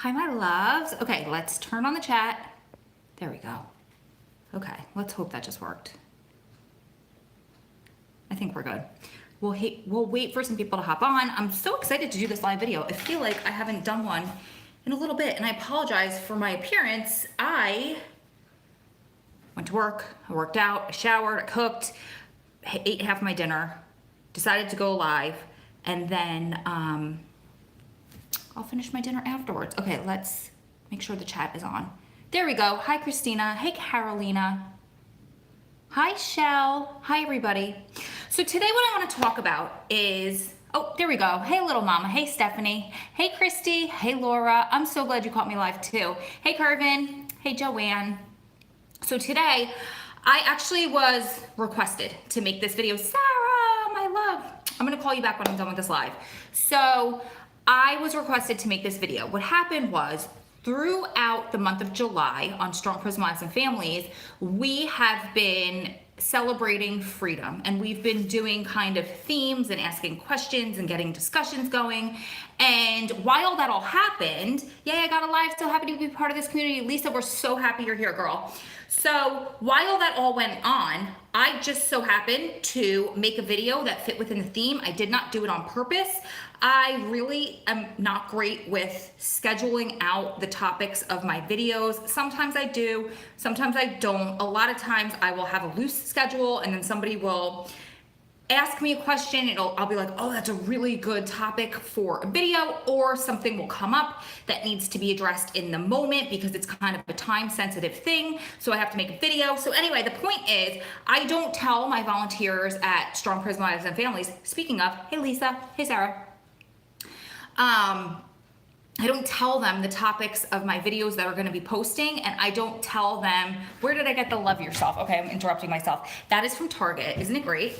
Hi, my loves. Okay, let's turn on the chat. There we go. Okay, let's hope that just worked. I think we're good. We'll wait for some people to hop on. I'm so excited to do this live video. I feel like I haven't done one in a little bit, and I apologize for my appearance. I went to work, I worked out, I showered, I cooked, ate half my dinner, decided to go live, and then I'll finish my dinner afterwards. Okay, let's make sure the chat is on. There we go. Hi, Christina. Hey, Carolina. Hi, Shell. Hi, everybody. So today what I want to talk about is, oh, there we go. Hey, little mama. Hey, Stephanie. Hey, Christy. Hey, Laura. I'm so glad you caught me live too. Hey, Kervin. Hey, Joanne. So today I actually was requested to make this video. Sarah, my love. I'm going to call you back when I'm done with this live. So I was requested to make this video. What happened was, throughout the month of July on Strong Prison Wives and Families, we have been celebrating freedom, and we've been doing kind of themes and asking questions and getting discussions going. And while that all happened, yay, I got a live, so happy to be part of this community. Lisa, we're so happy you're here, girl. So while that all went on, I just so happened to make a video that fit within the theme. I did not do it on purpose. I really am not great with scheduling out the topics of my videos. Sometimes I do, sometimes I don't. A lot of times I will have a loose schedule, and then somebody will ask me a question, and I'll be like, oh, that's a really good topic for a video, or something will come up that needs to be addressed in the moment because it's kind of a time sensitive thing, so I have to make a video. So anyway, the point is, I don't tell my volunteers at Strong Prison Wives and Families, speaking of, hey Lisa, hey Sarah, I don't tell them the topics of my videos that are going to be posting, and I don't tell them, where did I get the love yourself? Okay, I'm interrupting myself. That is from Target. Isn't it great?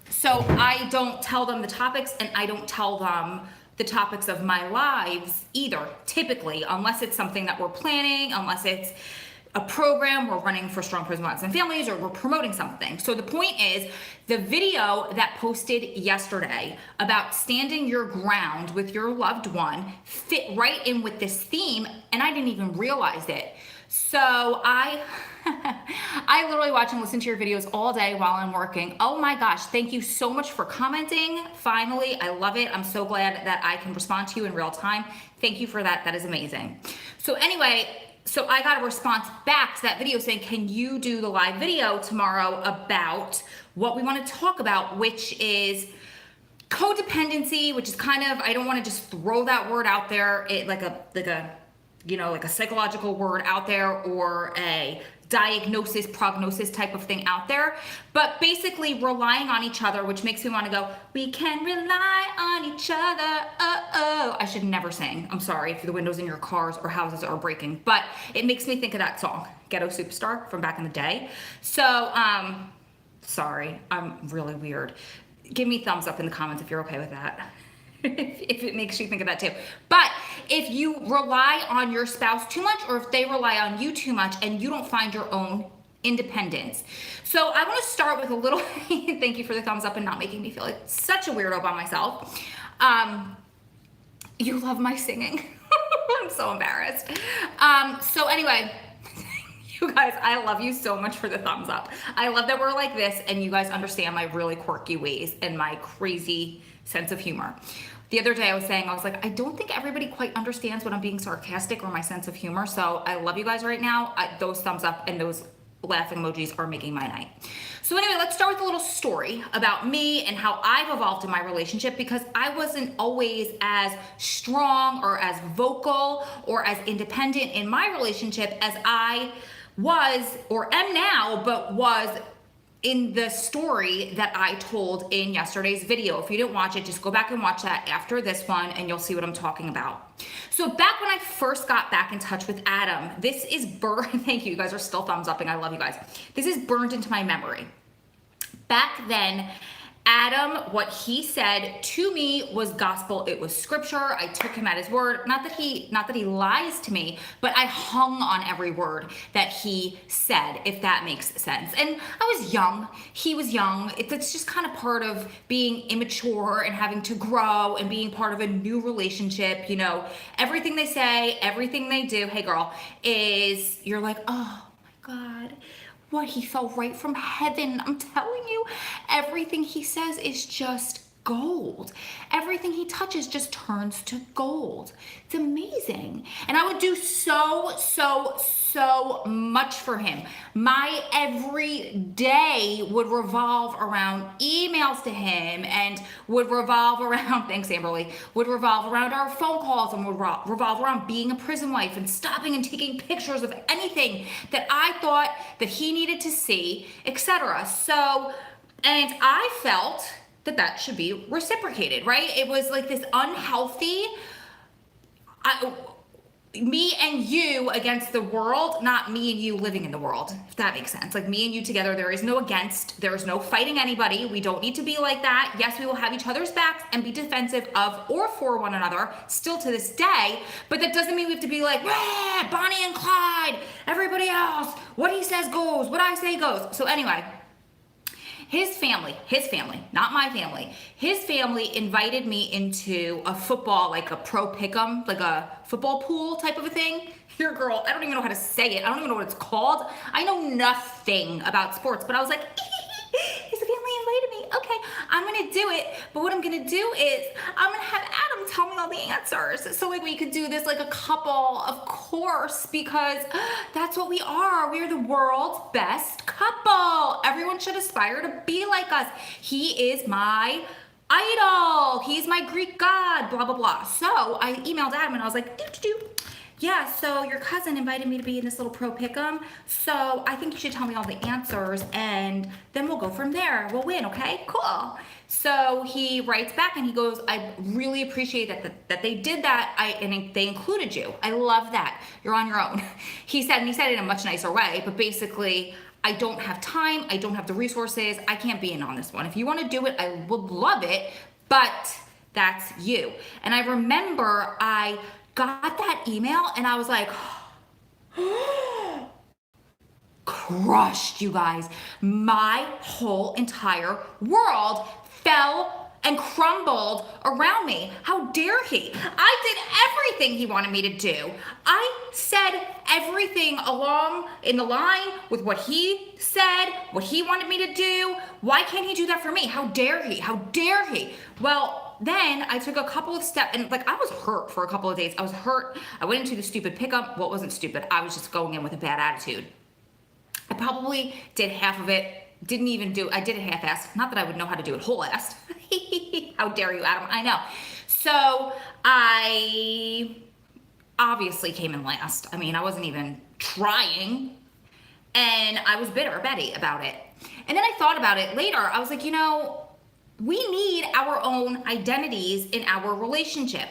So I don't tell them the topics, and I don't tell them the topics of my lives either, typically, unless it's something that we're planning, unless it's a program we're running for Strong Prison Wives and Families, or we're promoting something. So the point is, the video that posted yesterday about standing your ground with your loved one fit right in with this theme, and I didn't even realize it. So I literally watch and listen to your videos all day while I'm working. Oh my gosh, thank you so much for commenting. Finally, I love it. I'm so glad that I can respond to you in real time. Thank you for that. That is amazing. So anyway, so I got a response back to that video saying, can you do the live video tomorrow about what we want to talk about, which is codependency, which is kind of, I don't want to just throw that word out there, like a psychological word out there, or a diagnosis, prognosis type of thing out there, but basically relying on each other, which makes me want to go, we can rely on each other. Oh, I should never sing. I'm sorry if the windows in your cars or houses are breaking, but it makes me think of that song, Ghetto Superstar, from back in the day. So, sorry, I'm really weird. Give me thumbs up in the comments if you're okay with that. If it makes you think of that too. But if you rely on your spouse too much, or if they rely on you too much and you don't find your own independence. So I want to start with a little, thank you for the thumbs up and not making me feel like such a weirdo by myself. You love my singing. I'm so embarrassed. So anyway, you guys, I love you so much for the thumbs up. I love that we're like this and you guys understand my really quirky ways and my crazy sense of humor. The other day I was like, I don't think everybody quite understands when I'm being sarcastic or my sense of humor. So I love you guys right now. Those thumbs up and those laughing emojis are making my night. So anyway, let's start with a little story about me and how I've evolved in my relationship, because I wasn't always as strong or as vocal or as independent in my relationship as I was or am now, but was in the story that I told in yesterday's video. If you didn't watch it, just go back and watch that after this one and you'll see what I'm talking about. So back when I first got back in touch with Adam, this is thank you, you guys are still thumbs upping, I love you guys. This is burned into my memory. Back then, Adam, what he said to me was gospel. It was scripture. I took him at his word. Not that he lies to me, but I hung on every word that he said, if that makes sense. And I was young. He was young. It's just kind of part of being immature and having to grow and being part of a new relationship. You know, everything they say, everything they do, hey girl, is you're like, oh my God. What, he fell right from heaven. I'm telling you, everything he says is just gold. Everything he touches just turns to gold. It's amazing. And I would do so much for him. My every day would revolve around emails to him and would revolve around, thanks Amberly, would revolve around our phone calls and would revolve around being a prison wife and stopping and taking pictures of anything that I thought that he needed to see, etc. So, and I felt that should be reciprocated, right? It was like this unhealthy, me and you against the world, not me and you living in the world, if that makes sense. Like me and you together, there is no against, there is no fighting anybody. We don't need to be like that. Yes, we will have each other's backs and be defensive of or for one another still to this day, but that doesn't mean we have to be like, Bonnie and Clyde, everybody else, what he says goes, what I say goes. So anyway, his family, not my family, his family invited me into a football, like a pro pick'em, like a football pool type of a thing. Here, girl, I don't even know how to say it. I don't even know what it's called. I know nothing about sports, but I was like, his family invited me. Okay, I'm gonna do it. But what I'm gonna do is I'm gonna have Adam tell me all the answers. So like we could do this like a couple, of course, because that's what we are. We're the world's best couple. Everyone should aspire to be like us. He is my idol. He's my Greek god, blah, blah, blah. So I emailed Adam and I was like, yeah, so your cousin invited me to be in this little pro pick'em, so I think you should tell me all the answers, and then we'll go from there. We'll win, okay? Cool. So he writes back and he goes, I really appreciate that they did that, and they included you. I love that. You're on your own. He said it in a much nicer way, but basically, I don't have time, I don't have the resources, I can't be in on this one. If you want to do it, I would love it, but that's you. And I remember I got that email and I was like, crushed, you guys. My whole entire world fell and crumbled around me. How dare he? I did everything he wanted me to do. I said everything along in the line with what he said, what he wanted me to do. Why can't he do that for me? How dare he? How dare he? Well, then I took a couple of steps, and like I was hurt for a couple of days. I was hurt. I went into the stupid pickup. Well, it wasn't stupid. I was just going in with a bad attitude. I probably did half of it. I did it half-assed. Not that I would know how to do it whole-assed. How dare you, Adam? I know. So I obviously came in last. I mean, I wasn't even trying. And I was bitter, Betty, about it. And then I thought about it later. I was like, you know, we need our own identities in our relationship.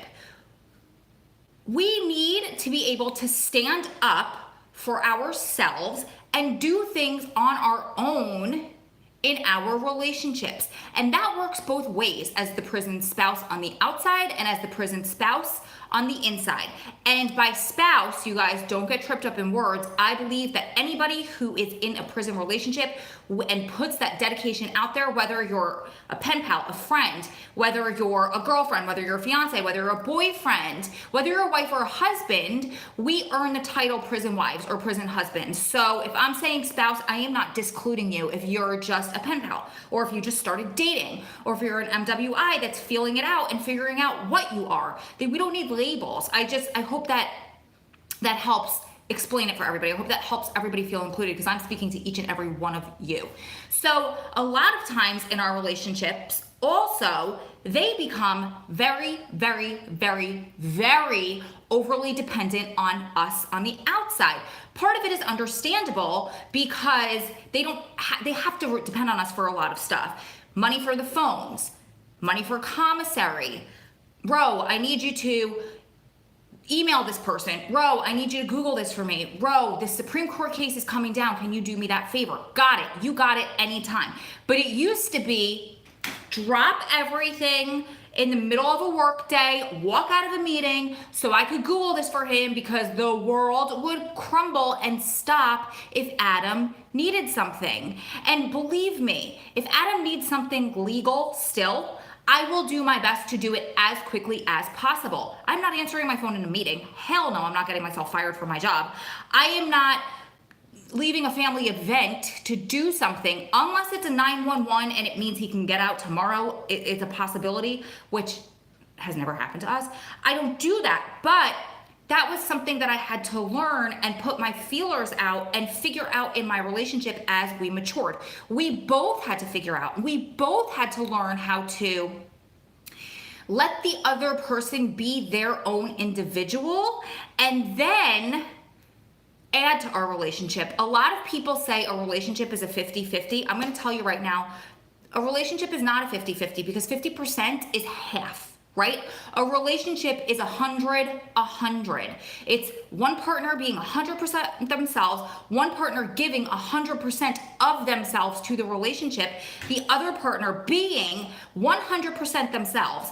We need to be able to stand up for ourselves and do things on our own in our relationships. And that works both ways, as the prison spouse on the outside and as the prison spouse on the inside. And by spouse, you guys, don't get tripped up in words. I believe that anybody who is in a prison relationship and puts that dedication out there, whether you're a pen pal, a friend, whether you're a girlfriend, whether you're a fiance, whether you're a boyfriend, whether you're a wife or a husband, we earn the title prison wives or prison husbands. So if I'm saying spouse, I am not discluding you if you're just a pen pal, or if you just started dating, or if you're an MWI that's feeling it out and figuring out what you are. We don't need labels. I hope that helps explain it for everybody. I hope that helps everybody feel included, because I'm speaking to each and every one of you. So a lot of times in our relationships, also, they become very, very, very, very overly dependent on us on the outside. Part of it is understandable, because they have to depend on us for a lot of stuff. Money for the phones, money for commissary. Ro, I need you to email this person. Ro, I need you to Google this for me. Ro, the Supreme Court case is coming down. Can you do me that favor? Got it. You got it anytime. But it used to be drop everything in the middle of a work day, walk out of a meeting so I could Google this for him because the world would crumble and stop if Adam needed something. And believe me, if Adam needs something legal still, I will do my best to do it as quickly as possible. I'm not answering my phone in a meeting. Hell no, I'm not getting myself fired from my job. I am not leaving a family event to do something unless it's a 911 and it means he can get out tomorrow. It's a possibility, which has never happened to us. I don't do that, but that was something that I had to learn and put my feelers out and figure out in my relationship as we matured. We both had to figure out, we both had to learn how to let the other person be their own individual and then add to our relationship. A lot of people say a relationship is a 50-50. I'm going to tell you right now, a relationship is not a 50-50 because 50% is half, right? A relationship is 100-100. It's one partner being 100% themselves, one partner giving 100% of themselves to the relationship, the other partner being 100% themselves,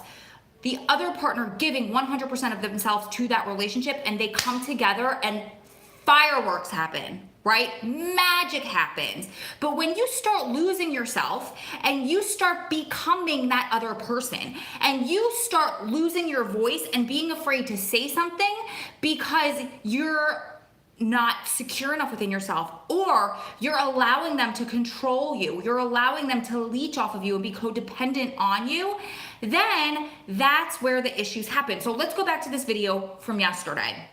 the other partner giving 100% of themselves to that relationship, and they come together and fireworks happen, right? Magic happens. But when you start losing yourself and you start becoming that other person and you start losing your voice and being afraid to say something because you're not secure enough within yourself, or you're allowing them to control you, you're allowing them to leech off of you and be codependent on you, then that's where the issues happen. So let's go back to this video from yesterday.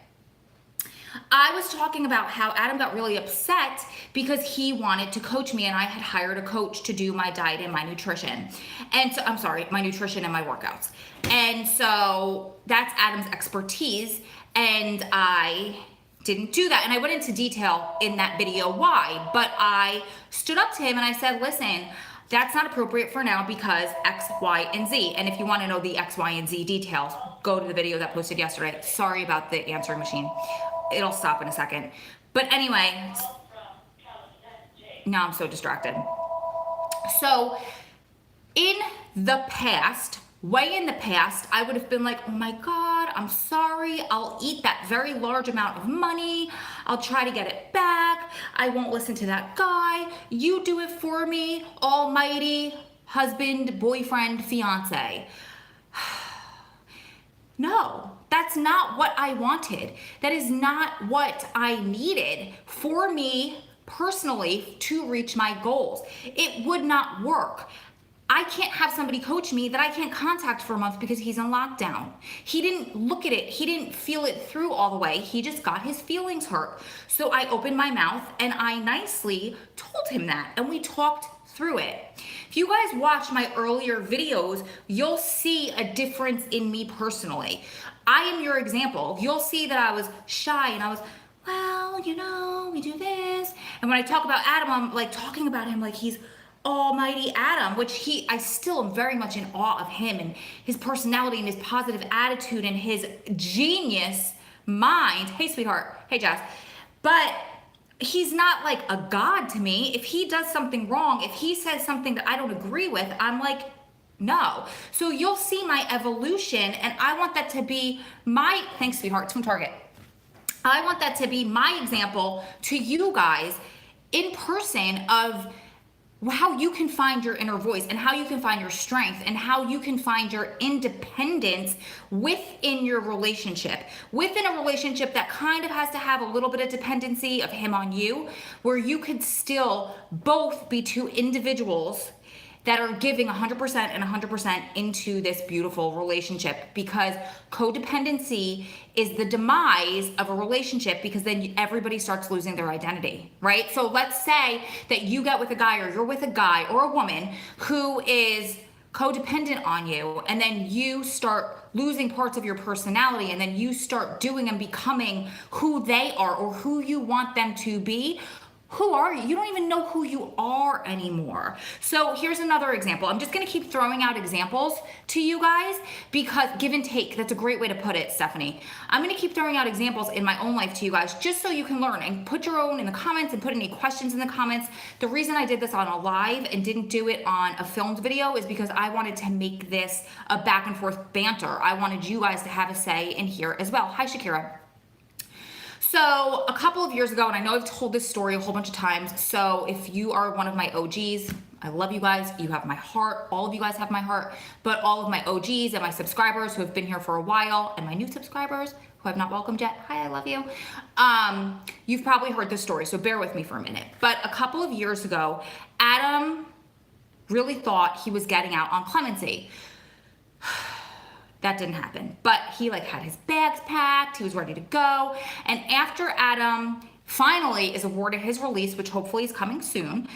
I was talking about how Adam got really upset because he wanted to coach me and I had hired a coach to do my diet and my nutrition. And so, I'm sorry, my nutrition and my workouts. And so that's Adam's expertise and I didn't do that. And I went into detail in that video why, but I stood up to him and I said, listen, that's not appropriate for now because X, Y, and Z. And if you want to know the X, Y, and Z details, go to the video that posted yesterday. Sorry about the answering machine. It'll stop in a second. But anyway, now I'm so distracted. So in the past, way in the past, I would have been like, oh my God, I'm sorry. I'll eat that very large amount of money. I'll try to get it back. I won't listen to that guy. You do it for me, almighty husband, boyfriend, fiance. No, that's not what I wanted. That is not what I needed for me personally to reach my goals. It would not work. I can't have somebody coach me that I can't contact for a month because he's in lockdown. He didn't look at it. He didn't feel it through all the way. He just got his feelings hurt. So I opened my mouth and I nicely told him that and we talked through it. If you guys watch my earlier videos, you'll see a difference in me personally. I am your example. You'll see that I was shy and I was, well, you know, we do this. And when I talk about Adam, I'm like talking about him like he's almighty Adam, which I still am very much in awe of him and his personality and his positive attitude and his genius mind. Hey, sweetheart. Hey, Jess. But he's not like a god to me. If he does something wrong, if he says something that I don't agree with, I'm like, no. So you'll see my evolution and I want that to be my, thanks sweetheart, it's from Target. I want that to be my example to you guys in person of how you can find your inner voice and how you can find your strength and how you can find your independence within your relationship. Within a relationship that kind of has to have a little bit of dependency of him on you, where you could still both be two individuals that are giving 100% and 100% into this beautiful relationship, because codependency is the demise of a relationship because then everybody starts losing their identity, right? So let's say that you get with a guy or you're with a guy or a woman who is codependent on you, and then you start losing parts of your personality, and then you start doing and becoming who they are or who you want them to be. Who are you? You don't even know who you are anymore. So here's another example. I'm just gonna keep throwing out examples to you guys because give and take, that's a great way to put it, Stephanie. I'm gonna keep throwing out examples in my own life to you guys just so you can learn and put your own in the comments and put any questions in the comments. The reason I did this on a live and didn't do it on a filmed video is because I wanted to make this a back and forth banter. I wanted you guys to have a say in here as well. Hi, Shakira. So a couple of years ago, and I know I've told this story a whole bunch of times, so if you are one of my OGs, I love you guys, you have my heart, all of you guys have my heart, but all of my OGs and my subscribers who have been here for a while, and my new subscribers who I've not welcomed yet, hi, I love you, you've probably heard this story, so bear with me for a minute. But a couple of years ago, Adam really thought he was getting out on clemency. That didn't happen, but he like had his bags packed, he was ready to go. And after Adam finally is awarded his release, which hopefully is coming soon,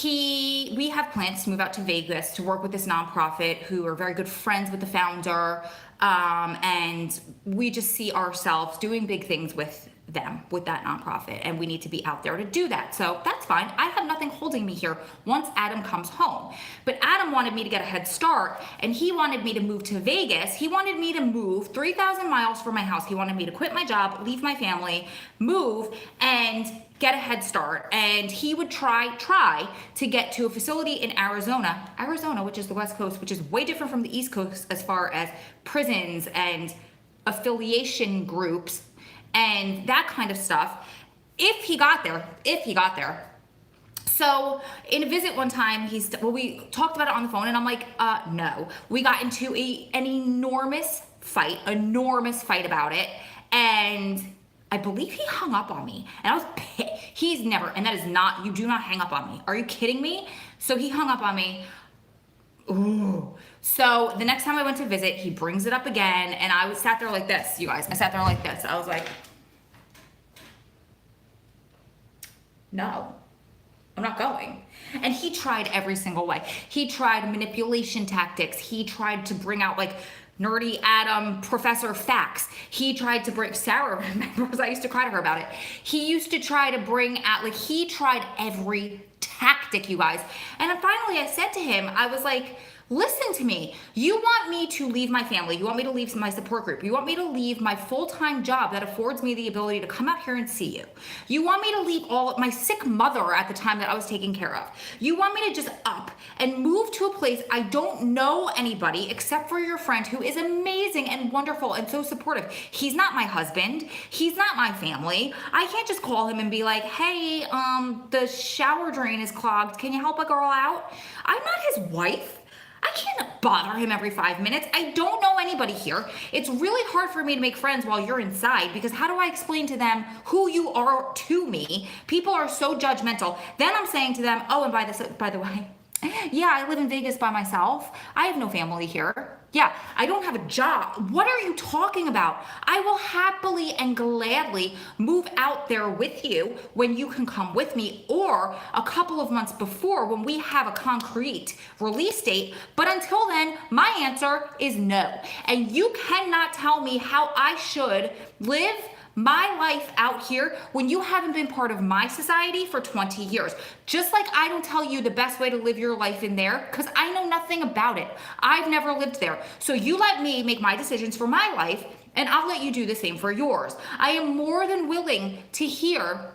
we have plans to move out to Vegas to work with this nonprofit who are very good friends with the founder. And we just see ourselves doing big things with them, with that nonprofit, and we need to be out there to do that. So that's fine. I have nothing holding me here once Adam comes home. But Adam wanted me to get a head start, and he wanted me to move to Vegas. He wanted me to move 3,000 miles from my house. He wanted me to quit my job, leave my family, move, and get a head start. And he would try to get to a facility in Arizona, which is the West Coast, which is way different from the East Coast as far as prisons and affiliation groups and that kind of stuff, if he got there. So in a visit one time, we talked about it on the phone, and I'm like, no. We got into an enormous fight about it, and I believe he hung up on me, and I was pissed. He's never, and that is not, you do not hang up on me. Are you kidding me? So he hung up on me. Ooh. So the next time I went to visit, he brings it up again, and I sat there like this, you guys. I sat there like this. I was like, no, I'm not going. And he tried every single way. He tried manipulation tactics. He tried to bring out like nerdy Adam professor facts. He tried to bring, Sarah remembers, I used to cry to her about it. He used to try to bring out, like he tried every tactic, you guys. And then finally I said to him, I was like, listen to me. You want me to leave my family. You want me to leave my support group. You want me to leave my full-time job that affords me the ability to come out here and see you. You want me to leave all of my sick mother at the time that I was taking care of. You want me to just up and move to a place I don't know anybody except for your friend who is amazing and wonderful and so supportive. He's not my husband. He's not my family. I can't just call him and be like, hey, the shower drain is clogged. Can you help a girl out? I'm not his wife. I can't bother him every 5 minutes. I don't know anybody here. It's really hard for me to make friends while you're inside because how do I explain to them who you are to me? People are so judgmental. Then I'm saying to them, oh, and by the way, yeah, I live in Vegas by myself. I have no family here. Yeah, I don't have a job. What are you talking about? I will happily and gladly move out there with you when you can come with me, or a couple of months before when we have a concrete release date. But until then, my answer is no. And you cannot tell me how I should live my life out here when you haven't been part of my society for 20 years. Just like I don't tell you the best way to live your life in there because I know nothing about it. I've never lived there. So you let me make my decisions for my life and I'll let you do the same for yours. I am more than willing to hear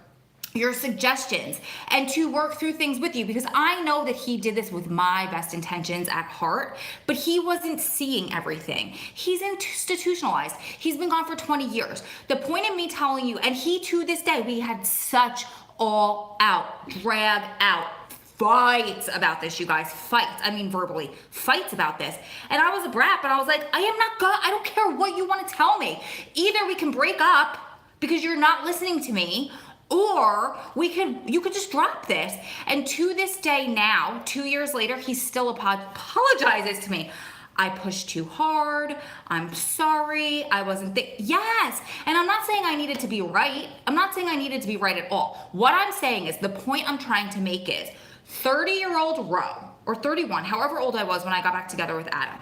your suggestions and to work through things with you because I know that he did this with my best intentions at heart, but he wasn't seeing everything. He's institutionalized. He's been gone for 20 years. The point of me telling you, and he to this day, we had such all out, drag out fights about this, you guys. Fights, I mean verbally, fights about this. And I was a brat, but I was like, I don't care what you want to tell me. Either we can break up because you're not listening to me, or you could just drop this. And to this day now, 2 years later, he still apologizes to me. I pushed too hard. I'm sorry. I wasn't yes. And I'm not saying I needed to be right. I'm not saying I needed to be right at all. What I'm saying is the point I'm trying to make is 30-year-old Ro, or 31, however old I was when I got back together with Adam,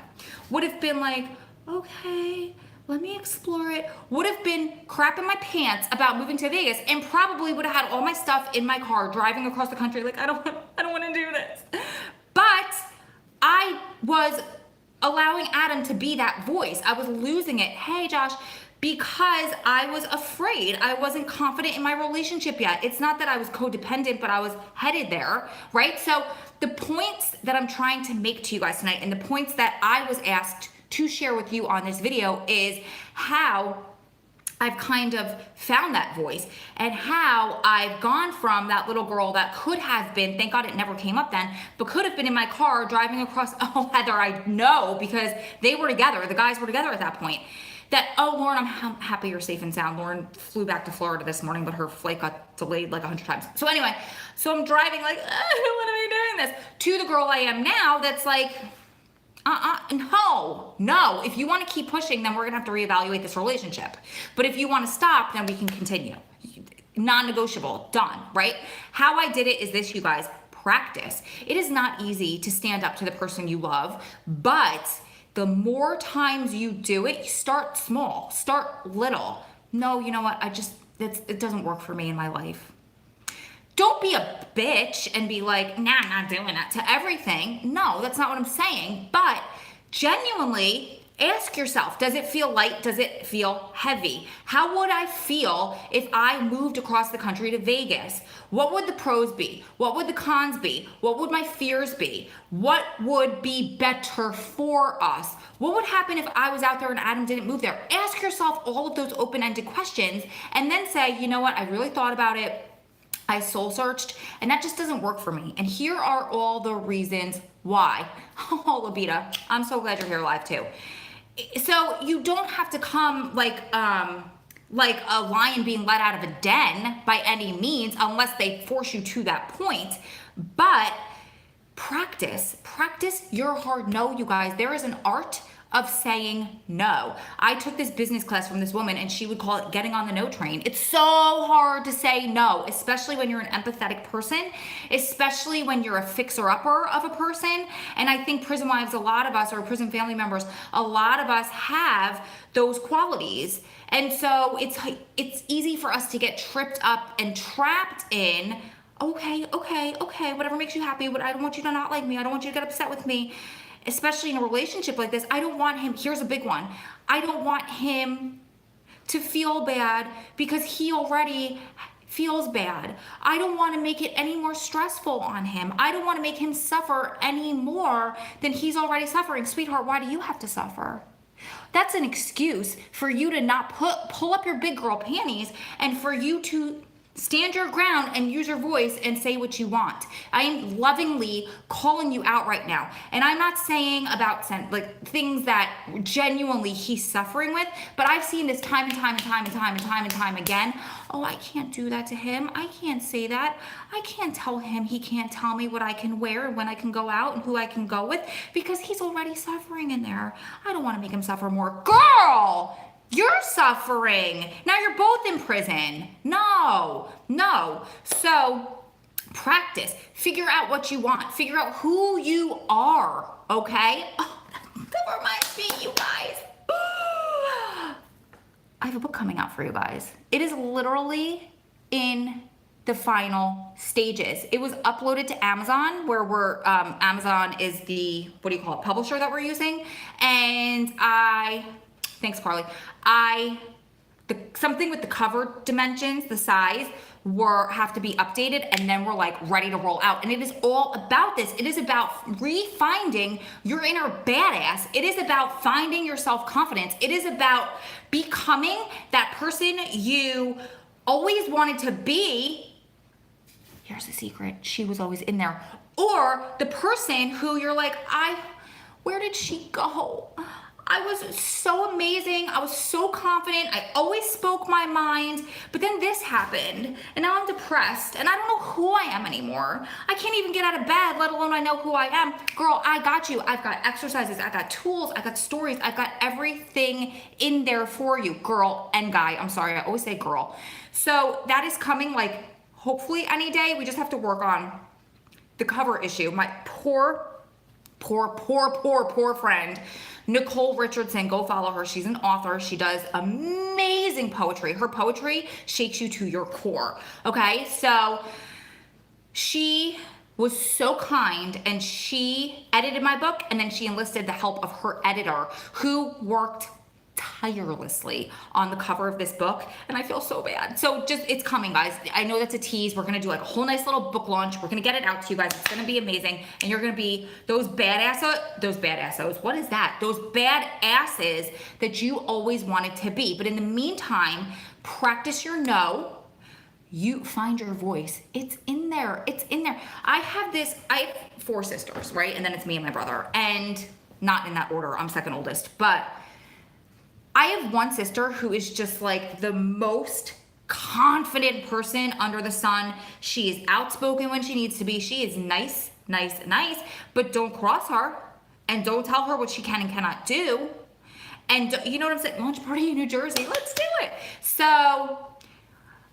would have been like, okay, let me explore it. Would have been crapping my pants about moving to Vegas and probably would have had all my stuff in my car driving across the country like, I don't want to do this. But I was allowing Adam to be that voice. I was losing it. Hey, Josh, because I was afraid. I wasn't confident in my relationship yet. It's not that I was codependent, but I was headed there, right? So the points that I'm trying to make to you guys tonight and the points that I was asked to share with you on this video is how I've kind of found that voice and how I've gone from that little girl that could have been, thank God it never came up then, but could have been in my car driving across, oh, Heather, I know, because they were together, the guys were together at that point, that, oh, Lauren, I'm happy you're safe and sound. Lauren flew back to Florida this morning, but her flight got delayed like 100 times. So anyway, so I'm driving like, I don't want to be doing this, to the girl I am now that's like, no. If you want to keep pushing, then we're going to have to reevaluate this relationship. But if you want to stop, then we can continue. Non-negotiable, done, right? How I did it is this, you guys, practice. It is not easy to stand up to the person you love, but the more times you do it, you start small, start little. No, you know what? It doesn't work for me in my life. Don't be a bitch and be like, nah, I'm not doing that to everything. No, that's not what I'm saying. But genuinely ask yourself, does it feel light? Does it feel heavy? How would I feel if I moved across the country to Vegas? What would the pros be? What would the cons be? What would my fears be? What would be better for us? What would happen if I was out there and Adam didn't move there? Ask yourself all of those open-ended questions and then say, you know what? I really thought about it. I soul searched, and that just doesn't work for me. And here are all the reasons why. Oh, Labita, I'm so glad you're here live too. So you don't have to come like a lion being let out of a den by any means, unless they force you to that point. But practice your hard no, you guys. There is an art of saying no. I took this business class from this woman and she would call it getting on the no train. It's so hard to say no, especially when you're an empathetic person, especially when you're a fixer-upper of a person. And I think prison wives, a lot of us, or prison family members, a lot of us have those qualities. And so it's easy for us to get tripped up and trapped in, okay, whatever makes you happy, but I don't want you to not like me. I don't want you to get upset with me. Especially in a relationship like this, I don't want him, here's a big one, I don't want him to feel bad because he already feels bad. I don't want to make it any more stressful on him. I don't want to make him suffer any more than he's already suffering. Sweetheart, why do you have to suffer? That's an excuse for you to not pull up your big girl panties and for you to stand your ground and use your voice and say what you want. I am lovingly calling you out right now. And I'm not saying about like things that genuinely he's suffering with, but I've seen this time and time again. Oh, I can't do that to him. I can't say that. I can't tell him he can't tell me what I can wear and when I can go out and who I can go with because he's already suffering in there. I don't want to make him suffer more. Girl! You're suffering. Now you're both in prison. No. So practice. Figure out what you want. Figure out who you are, okay? Oh, that reminds me, you guys. I have a book coming out for you guys. It is literally in the final stages. It was uploaded to Amazon, where Amazon is the, publisher that we're using. And thanks, Carly. Something with the cover dimensions, the size, have to be updated, and then we're like ready to roll out. And it is all about this. It is about refinding your inner badass. It is about finding your self-confidence. It is about becoming that person you always wanted to be. Here's the secret. She was always in there. Or the person who you're like, where did she go? I was so amazing. I was so confident. I always spoke my mind. But then this happened, and now I'm depressed, and I don't know who I am anymore. I can't even get out of bed, let alone I know who I am. Girl, I got you. I've got exercises. I've got tools. I've got stories. I've got everything in there for you, girl and guy. I'm sorry. I always say girl. So that is coming, like, hopefully any day. We just have to work on the cover issue. My poor friend Nicole Richardson, go follow her. She's an author. She does amazing poetry. Her poetry shakes you to your core. Okay, so she was so kind and she edited my book, and then she enlisted the help of her editor who worked tirelessly on the cover of this book, and I feel so bad. So just, it's coming, guys. I know that's a tease. We're gonna do like a whole nice little book launch. We're gonna get it out to you guys. It's gonna be amazing, and you're gonna be those badassos. What is that? Those badasses that you always wanted to be. But in the meantime, practice your no. You find your voice. It's in there. It's in there. I have 4 sisters, right? And then it's me and my brother, and not in that order. I'm second oldest, but I have one sister who is just like the most confident person under the sun. She is outspoken when she needs to be. She is nice, but don't cross her and don't tell her what she can and cannot do. And you know what I'm saying? Launch party in New Jersey. Let's do it. So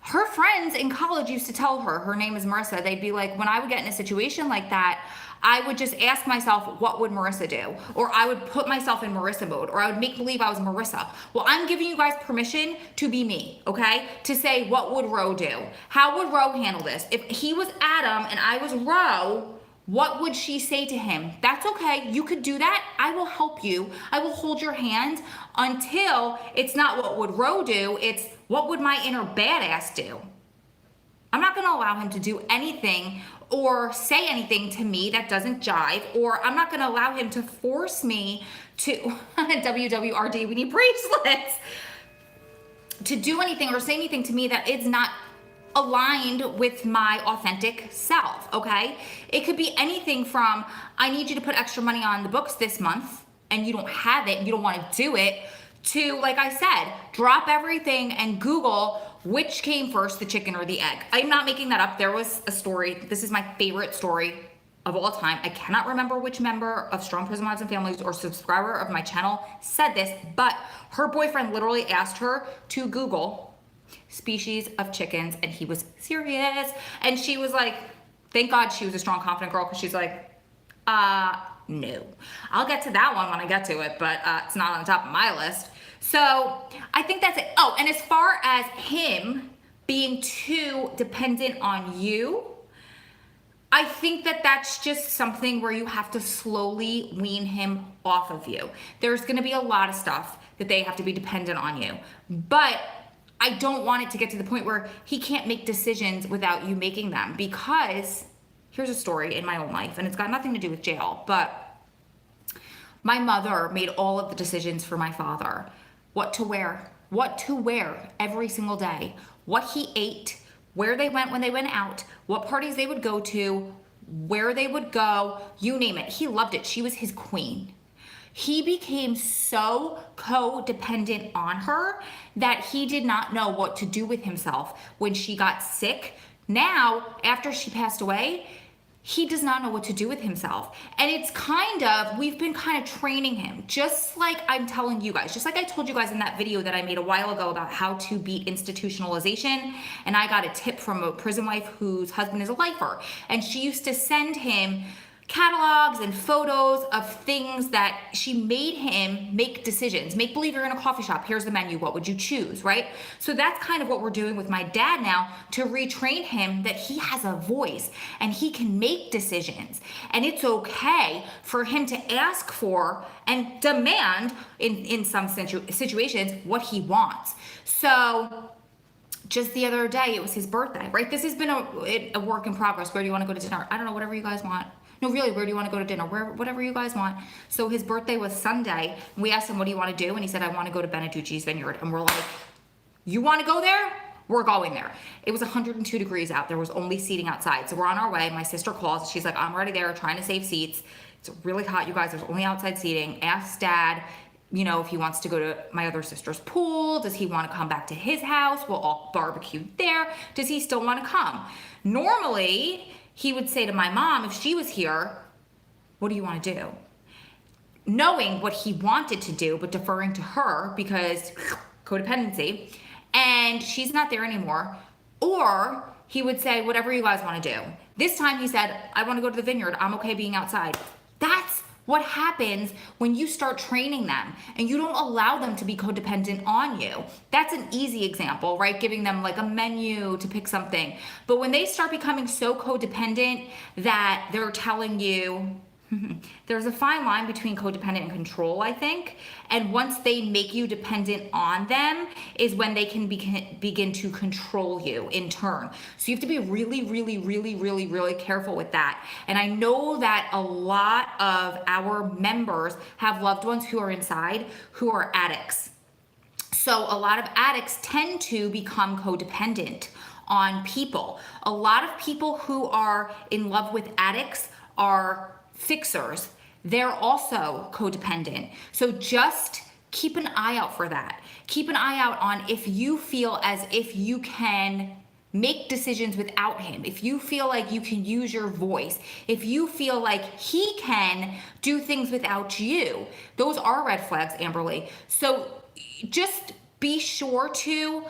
her friends in college used to tell her name is Marissa. They'd be like, when I would get in a situation like that, I would just ask myself, what would Marissa do? Or I would put myself in Marissa mode, or I would make believe I was Marissa. Well, I'm giving you guys permission to be me, okay? To say, what would Ro do? How would Ro handle this? If he was Adam and I was Ro, what would she say to him? That's okay. You could do that. I will help you. I will hold your hand until it's not what would Ro do, it's what would my inner badass do? I'm not going to allow him to do anything or say anything to me that doesn't jive, or I'm not going to allow him to force me to WWRD, we need bracelets, to do anything or say anything to me that is not aligned with my authentic self, okay? It could be anything from, I need you to put extra money on the books this month, and you don't have it, and you don't want to do it, to, like I said, drop everything and Google which came first, the chicken or the egg. I'm not making that up. There was a story. This is my favorite story of all time. I cannot remember which member of Strong Prison Wives and Families or subscriber of my channel said this, but her boyfriend literally asked her to Google species of chickens, and he was serious. And she was like, thank God she was a strong, confident girl, because she's like, no. I'll get to that one when I get to it, but it's not on the top of my list. So I think that's it. Oh, and as far as him being too dependent on you, I think that that's just something where you have to slowly wean him off of you. There's going to be a lot of stuff that they have to be dependent on you, but I don't want it to get to the point where he can't make decisions without you making them, because here's a story in my own life, and it's got nothing to do with jail, but my mother made all of the decisions for my father. What to wear every single day, what he ate, where they went when they went out, what parties they would go to, where they would go, you name it. He loved it. She was his queen. He became so codependent on her that he did not know what to do with himself when she got sick. Now, after she passed away, he does not know what to do with himself. And it's we've been kind of training him, just like I'm telling you guys, just like I told you guys in that video that I made a while ago about how to beat institutionalization. And I got a tip from a prison wife whose husband is a lifer. And she used to send him catalogs and photos of things that she made him make decisions. Make believe you're in a coffee shop. Here's the menu. What would you choose, right? So that's kind of what we're doing with my dad now, to retrain him that he has a voice and he can make decisions. And it's okay for him to ask for and demand in some situations what he wants. So just the other day, it was his birthday, right? This has been a work in progress. Where do you want to go to dinner? I don't know, whatever you guys want. No, really, where do you want to go to dinner? Whatever you guys want. So his birthday was Sunday, and we asked him, what do you want to do? And he said, I want to go to Beneducci's Vineyard. And we're like, you want to go there? We're going there. It was 102 degrees out. There was only seating outside. So we're on our way. My sister calls. She's like, I'm already there trying to save seats. It's really hot, you guys. There's only outside seating. Ask Dad, if he wants to go to my other sister's pool. Does he want to come back to his house? We'll all barbecue there. Does he still want to come? Normally, he would say to my mom, if she was here, what do you want to do? Knowing what he wanted to do, but deferring to her because codependency, and she's not there anymore. Or he would say, whatever you guys want to do. This time he said, I want to go to the vineyard. I'm okay being outside. That's What happens when you start training them and you don't allow them to be codependent on you? That's an easy example, right? Giving them like a menu to pick something. But when they start becoming so codependent that they're telling you, there's a fine line between codependent and control, I think. And once they make you dependent on them is when they can begin to control you in turn. So you have to be really, really, really, really, really careful with that. And I know that a lot of our members have loved ones who are inside who are addicts. So a lot of addicts tend to become codependent on people. A lot of people who are in love with addicts are fixers. They're also codependent. So just keep an eye out for that. Keep an eye out on if you feel as if you can make decisions without him, if you feel like you can use your voice, if you feel like he can do things without you. Those are red flags, Amberly. So just be sure to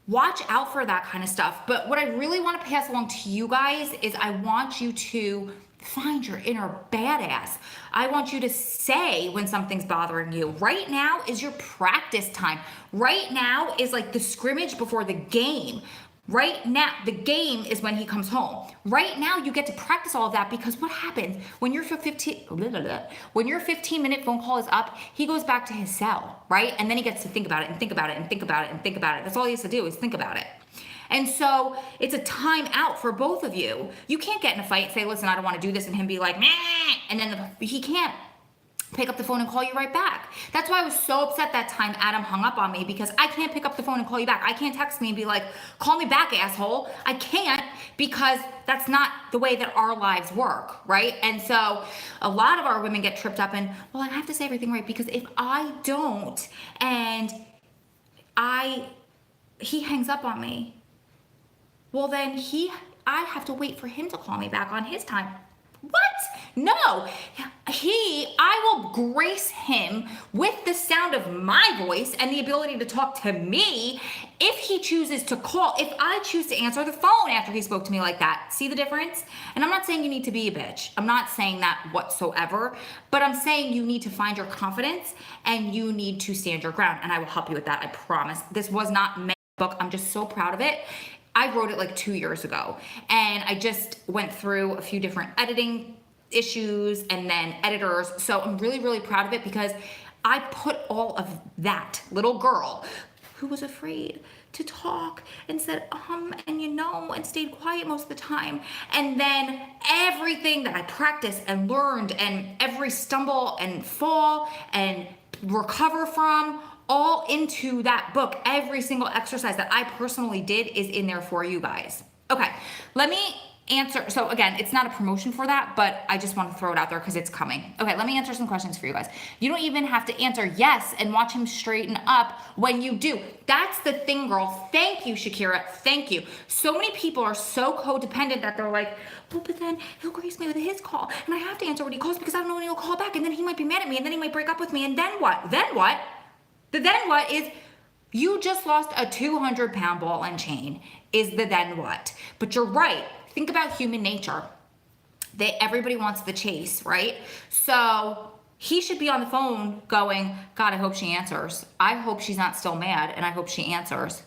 watch out for that kind of stuff. But what I really want to pass along to you guys is I want you to find your inner badass. I want you to say when something's bothering you. Right now is your practice time. Right now is like the scrimmage before the game. Right now, the game is when he comes home. Right now, you get to practice all of that because what happens when your 15-minute phone call is up, he goes back to his cell, right? And then he gets to think about it and think about it and think about it and think about it. That's all he has to do is think about it. And so it's a time out for both of you. You can't get in a fight and say, listen, I don't want to do this, and him be like, meh, and then he can't pick up the phone and call you right back. That's why I was so upset that time Adam hung up on me, because I can't pick up the phone and call you back. I can't text me and be like, call me back, asshole. I can't, because that's not the way that our lives work, right? And so a lot of our women get tripped up and, well, I have to say everything right, because if I don't and he hangs up on me, well, then I have to wait for him to call me back on his time. What? No. I will grace him with the sound of my voice and the ability to talk to me if he chooses to call, if I choose to answer the phone after he spoke to me like that. See the difference? And I'm not saying you need to be a bitch. I'm not saying that whatsoever, but I'm saying you need to find your confidence and you need to stand your ground, and I will help you with that, I promise. This was not my book. I'm just so proud of it. I wrote it like 2 years ago, and I just went through a few different editing issues and then editors. So I'm really, really proud of it, because I put all of that little girl who was afraid to talk and said, and and stayed quiet most of the time. And then everything that I practiced and learned and every stumble and fall and recover from, all into that book. Every single exercise that I personally did is in there for you guys. Okay, let me answer. So again, it's not a promotion for that, but I just want to throw it out there because it's coming. Okay, let me answer some questions for you guys. You don't even have to answer yes and watch him straighten up when you do. That's the thing, girl. Thank you, Shakira. Thank you. So many people are so codependent that they're like, well, but then he'll grace me with his call, and I have to answer when he calls because I don't know when he'll call back, and then he might be mad at me, and then he might break up with me, and then what? Then what? The then what is you just lost a 200-pound ball and chain is the then what. But you're right. Think about human nature. Everybody wants the chase, right? So he should be on the phone going, God, I hope she answers. I hope she's not still mad, and I hope she answers.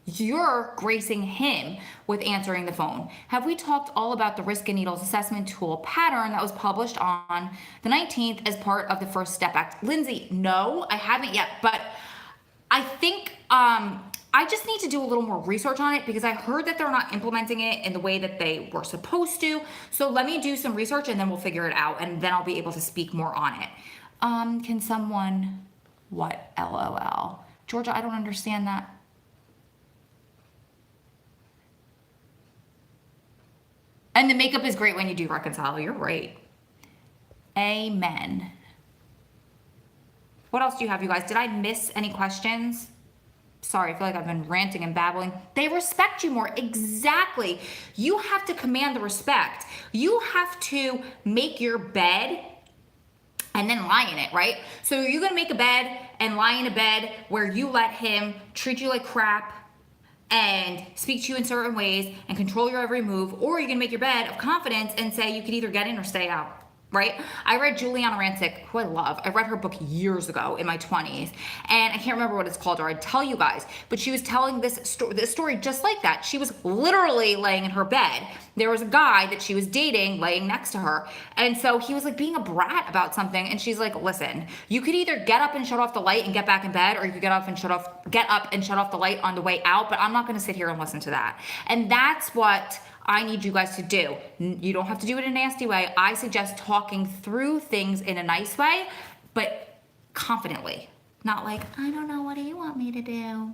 You're gracing him with answering the phone. Have we talked all about the Risk and Needles assessment tool pattern that was published on the 19th as part of the First Step Act? Lindsay, no, I haven't yet, but I think I just need to do a little more research on it, because I heard that they're not implementing it in the way that they were supposed to. So let me do some research and then we'll figure it out, and then I'll be able to speak more on it. Can someone, what, LOL? Georgia, I don't understand that. And the makeup is great when you do reconcile. You're right. Amen. What else do you have, you guys? Did I miss any questions? Sorry, I feel like I've been ranting and babbling. They respect you more. Exactly. You have to command the respect. You have to make your bed and then lie in it, right? So are you going to make a bed and lie in a bed where you let him treat you like crap and speak to you in certain ways and control your every move, or you can make your bed of confidence and say you could either get in or stay out? right? I read Juliana Rancic, who I love. I read her book years ago in my 20s, and I can't remember what it's called, or I'd tell you guys, but she was telling this story just like that. She was literally laying in her bed. There was a guy that she was dating laying next to her, and so he was like being a brat about something, and she's like, listen, you could either get up and shut off the light and get back in bed, or you could get up and shut off the light on the way out, but I'm not gonna sit here and listen to that. And that's what I need you guys to do. You don't have to do it in a nasty way. I suggest talking through things in a nice way, but confidently. Not like, I don't know, what do you want me to do?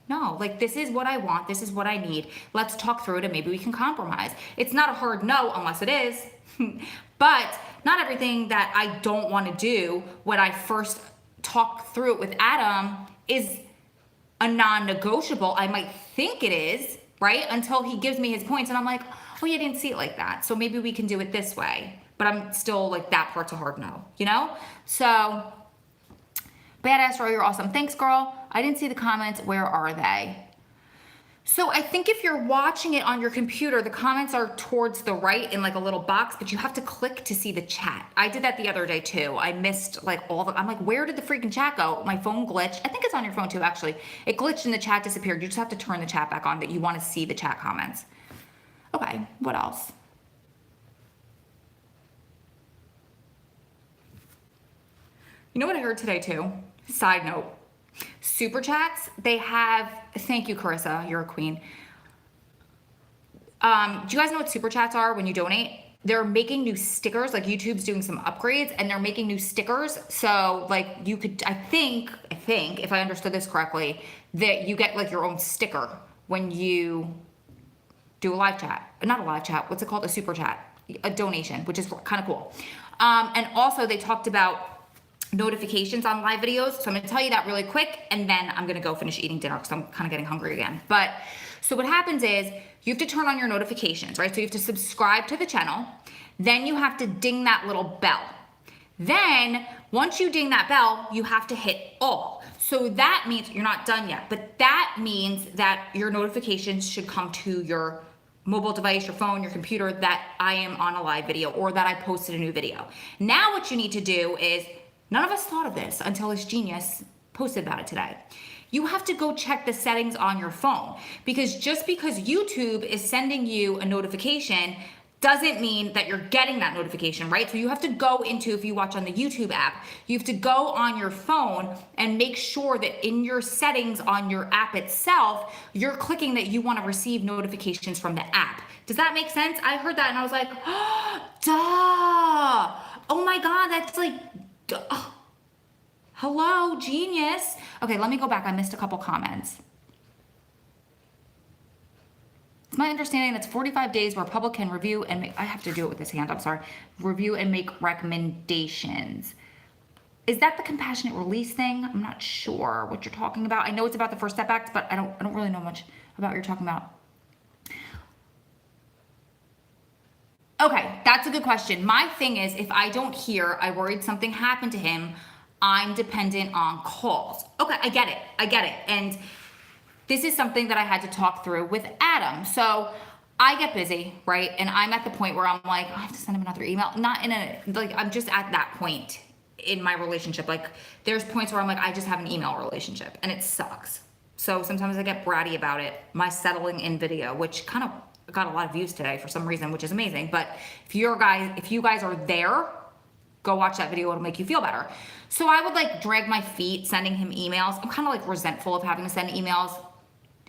No, like, this is what I want. This is what I need. Let's talk through it and maybe we can compromise. It's not a hard no unless it is. But not everything that I don't want to do when I first talk through it with Adam is a non-negotiable. I might think it is, right? Until he gives me his points and I'm like, oh, you didn't see it like that. So maybe we can do it this way. But I'm still like, that part's a hard no, you know? So, badass Roy, you're awesome. Thanks, girl. I didn't see the comments. Where are they? So I think if you're watching it on your computer, the comments are towards the right in like a little box, but you have to click to see the chat. I did that the other day too. I missed like I'm like, where did the freaking chat go? My phone glitched. I think it's on your phone too, actually. It glitched and the chat disappeared. You just have to turn the chat back on that you want to see the chat comments. Okay, what else? You know what I heard today too? Side note. Super chats, they have, thank you, Carissa, you're a queen. Do you guys know what super chats are when you donate? They're making new stickers, like YouTube's doing some upgrades and they're making new stickers. So like you could, I think, if I understood this correctly, that you get like your own sticker when you do a live chat. Not a live chat, what's it called? A super chat, a donation, which is kind of cool. And also they talked about notifications on live videos. So I'm gonna tell you that really quick and then I'm gonna go finish eating dinner because I'm kind of getting hungry again. But so what happens is you have to turn on your notifications, right? So you have to subscribe to the channel. Then you have to ding that little bell. Then once you ding that bell, you have to hit all. So that means you're not done yet, but that means that your notifications should come to your mobile device, your phone, your computer, that I am on a live video or that I posted a new video. Now what you need to do is, none of us thought of this until this genius posted about it today. You have to go check the settings on your phone because just because YouTube is sending you a notification doesn't mean that you're getting that notification, right? So you have to go into, if you watch on the YouTube app, you have to go on your phone and make sure that in your settings on your app itself, you're clicking that you want to receive notifications from the app. Does that make sense? I heard that and I was like, oh, duh. Oh my God, that's like, oh, hello, genius. Okay, let me go back. I missed a couple comments. It's my understanding that's 45 days where public can review and make, I have to do it with this hand, I'm sorry. Review and make recommendations. Is that the compassionate release thing? I'm not sure what you're talking about. I know it's about the First Step Act, but I don't really know much about what you're talking about. Okay, that's a good question. My thing is, if I don't hear, I worried something happened to him, I'm dependent on calls. Okay, I get it. And this is something that I had to talk through with Adam. So I get busy, right? And I'm at the point where I'm like, I have to send him another email. Not in a, like, I'm just at that point in my relationship. Like, there's points where I'm like, I just have an email relationship and it sucks. So sometimes I get bratty about it. My settling in video, which kind of got a lot of views today for some reason, which is amazing. But if you guys are there, go watch that video. It'll make you feel better. So I would like drag my feet sending him emails. I'm kind of like resentful of having to send emails.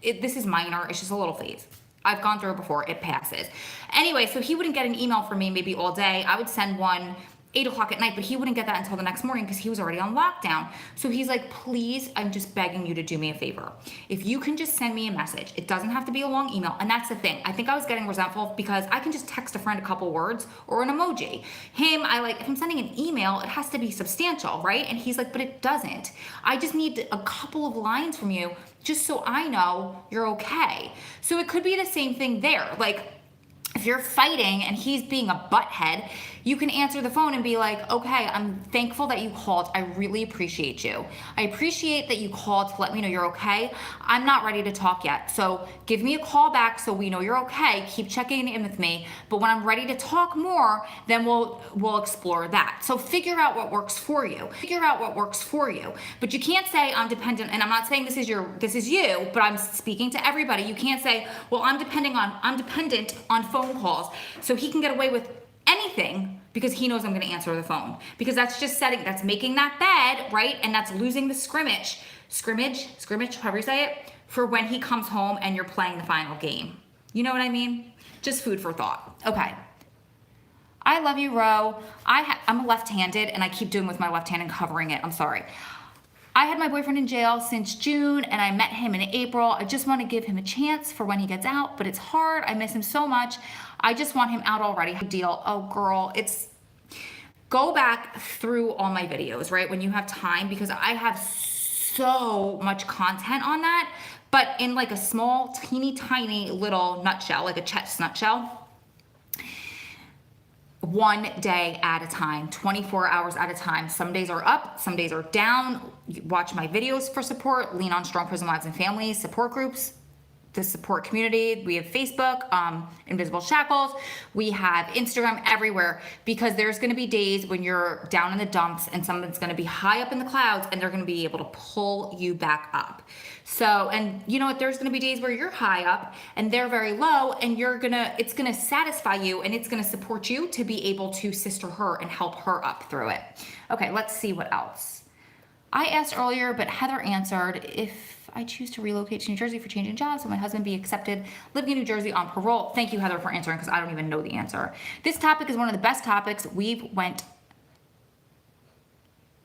This is minor. It's just a little phase. I've gone through it before. It passes. Anyway, so he wouldn't get an email from me maybe all day. I would send one 8 o'clock at night, but he wouldn't get that until the next morning because he was already on lockdown. So he's like, please, I'm just begging you to do me a favor. If you can just send me a message, it doesn't have to be a long email. And that's the thing. I think I was getting resentful because I can just text a friend a couple words or an emoji. If I'm sending an email, it has to be substantial, right? And he's like, but it doesn't. I just need a couple of lines from you just so I know you're okay. So it could be the same thing there. Like, if you're fighting and he's being a butthead, you can answer the phone and be like, okay, I'm thankful that you called. I really appreciate you. I appreciate that you called to let me know you're okay. I'm not ready to talk yet. So give me a call back so we know you're okay. Keep checking in with me. But when I'm ready to talk more, then we'll explore that. So figure out what works for you. Figure out what works for you. But you can't say I'm dependent, and I'm not saying this is you, but I'm speaking to everybody. You can't say, well, I'm dependent on phone calls so he can get away with anything because he knows I'm going to answer the phone. Because that's just that's making that bed, right? And that's losing the scrimmage, however you say it, for when he comes home and you're playing the final game. You know what I mean? Just food for thought. Okay. I love you, Ro. I'm left-handed and I keep doing with my left hand and covering it. I'm sorry. I had my boyfriend in jail since June and I met him in April. I just want to give him a chance for when he gets out, but it's hard. I miss him so much. I just want him out already. Deal. Oh, girl, go back through all my videos, right? When you have time, because I have so much content on that, but in like a small, teeny tiny little nutshell, like a chest nutshell. One day at a time, 24 hours at a time. Some days are up, some days are down. Watch my videos for support. Lean on Strong Prison Wives and Families support groups, the support community. We have Facebook, Invisible Shackles. We have Instagram, everywhere, because there's going to be days when you're down in the dumps and someone's going to be high up in the clouds and they're going to be able to pull you back up. So, and you know what, there's going to be days where you're high up and they're very low, and it's going to satisfy you and it's going to support you to be able to sister her and help her up through it. Okay, let's see what else. I asked earlier, but Heather answered, if I choose to relocate to New Jersey for changing jobs, will my husband be accepted living in New Jersey on parole? Thank you, Heather, for answering, because I don't even know the answer. This topic is one of the best topics we've spent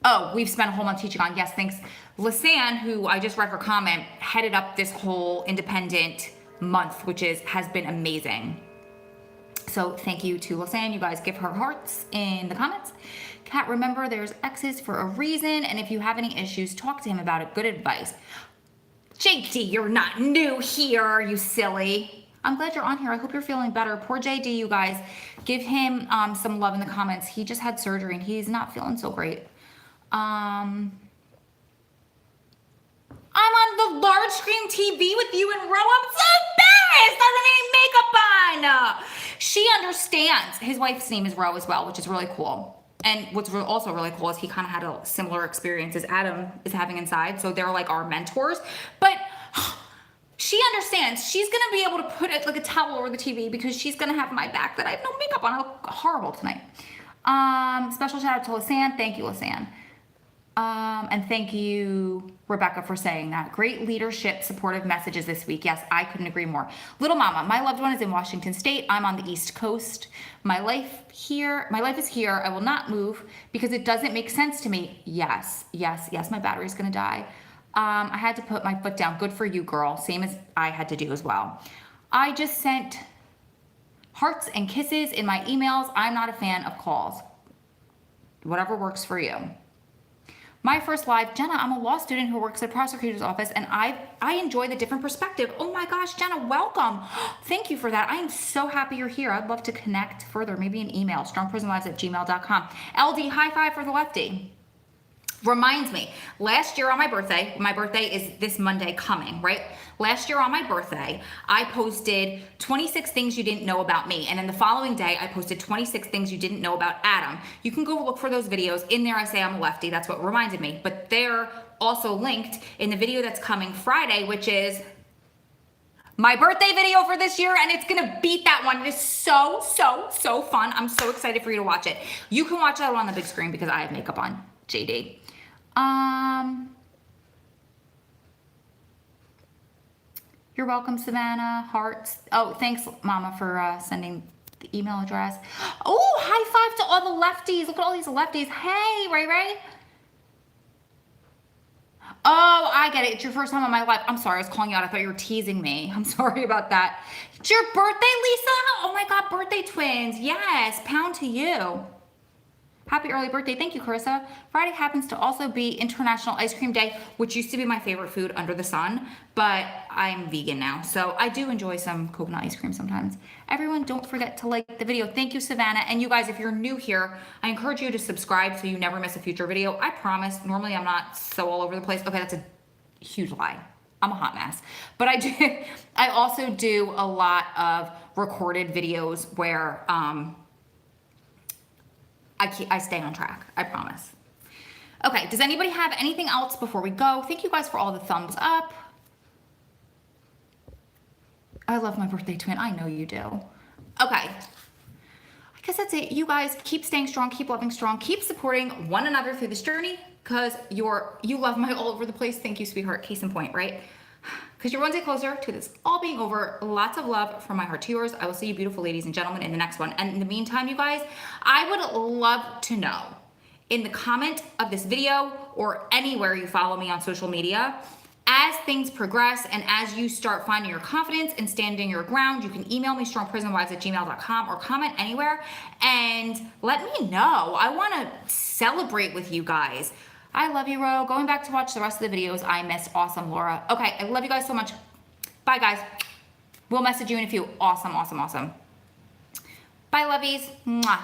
a whole month teaching on. Yes, thanks. Lisanne, who I just read her comment, headed up this whole independent month, which has been amazing. So thank you to Lisanne. You guys give her hearts in the comments. Kat, remember there's exes for a reason, and if you have any issues, talk to him about it. Good advice. JD, you're not new here, you silly. I'm glad you're on here. I hope you're feeling better. Poor JD, you guys. Give him some love in the comments. He just had surgery and he's not feeling so great. I'm on the large screen TV with you and Ro. I'm so embarrassed. I don't have any makeup on. She understands. His wife's name is Ro as well, which is really cool. And what's also really cool is he kind of had a similar experience as Adam is having inside. So they're like our mentors. But she understands. She's going to be able to put it like a towel over the TV because she's going to have my back that I have no makeup on. I look horrible tonight. Special shout out to Lisanne. Thank you, Lisanne. And thank you, Rebecca, for saying that. Great leadership, supportive messages this week. Yes, I couldn't agree more. Little Mama, my loved one is in Washington State. I'm on the East Coast. My life is here. I will not move because it doesn't make sense to me. Yes, my battery's gonna die. I had to put my foot down. Good for you, girl. Same as I had to do as well. I just sent hearts and kisses in my emails. I'm not a fan of calls. Whatever works for you. My first live, Jenna, I'm a law student who works at a prosecutor's office, and I enjoy the different perspective. Oh my gosh, Jenna, welcome. Thank you for that. I am so happy you're here. I'd love to connect further, maybe an email, strongprisonwives@gmail.com. LD, high five for the lefty. Reminds me, last year on my birthday is this Monday coming, right? Last year on my birthday, I posted 26 things you didn't know about me. And then the following day, I posted 26 things you didn't know about Adam. You can go look for those videos. In there, I say I'm a lefty. That's what reminded me. But they're also linked in the video that's coming Friday, which is my birthday video for this year, and it's gonna beat that one. It is so fun. I'm so excited for you to watch it. You can watch that on the big screen because I have makeup on, JD. You're welcome, Savannah. Hearts. Oh, thanks, Mama, for sending the email address. Oh, high five to all the lefties. Look at all these lefties. Hey, Ray. Oh, I get it. It's your first time on my live. I'm sorry, I was calling you out. I thought you were teasing me. I'm sorry about that. It's your birthday, Lisa? Oh my God, birthday twins. Yes, pound to you. Happy early birthday. Thank you, Carissa. Friday happens to also be International Ice Cream Day, which used to be my favorite food under the sun, but I'm vegan now, so I do enjoy some coconut ice cream sometimes. Everyone, don't forget to like the video. Thank you, Savannah. And you guys, if you're new here, I encourage you to subscribe so you never miss a future video. I promise, normally I'm not so all over the place. Okay, that's a huge lie. I'm a hot mess. But I also do a lot of recorded videos where, I stay on track, I promise. Okay, does anybody have anything else before we go? Thank you guys for all the thumbs up. I love my birthday twin, I know you do. Okay, I guess that's it. You guys keep staying strong, keep loving strong, keep supporting one another through this journey because you love my all over the place. Thank you, sweetheart, case in point, right? Because you're one day closer to this all being over. Lots of love from my heart to yours. I will see you beautiful ladies and gentlemen in the next one. And in the meantime, you guys, I would love to know in the comment of this video or anywhere you follow me on social media, as things progress and as you start finding your confidence and standing your ground, you can email me strongprisonwives@gmail.com or comment anywhere and let me know. I want to celebrate with you guys. I love you, Ro. Going back to watch the rest of the videos I missed. Awesome, Laura. Okay, I love you guys so much. Bye, guys. We'll message you in a few. Awesome, awesome, awesome. Bye, lovies. Mwah.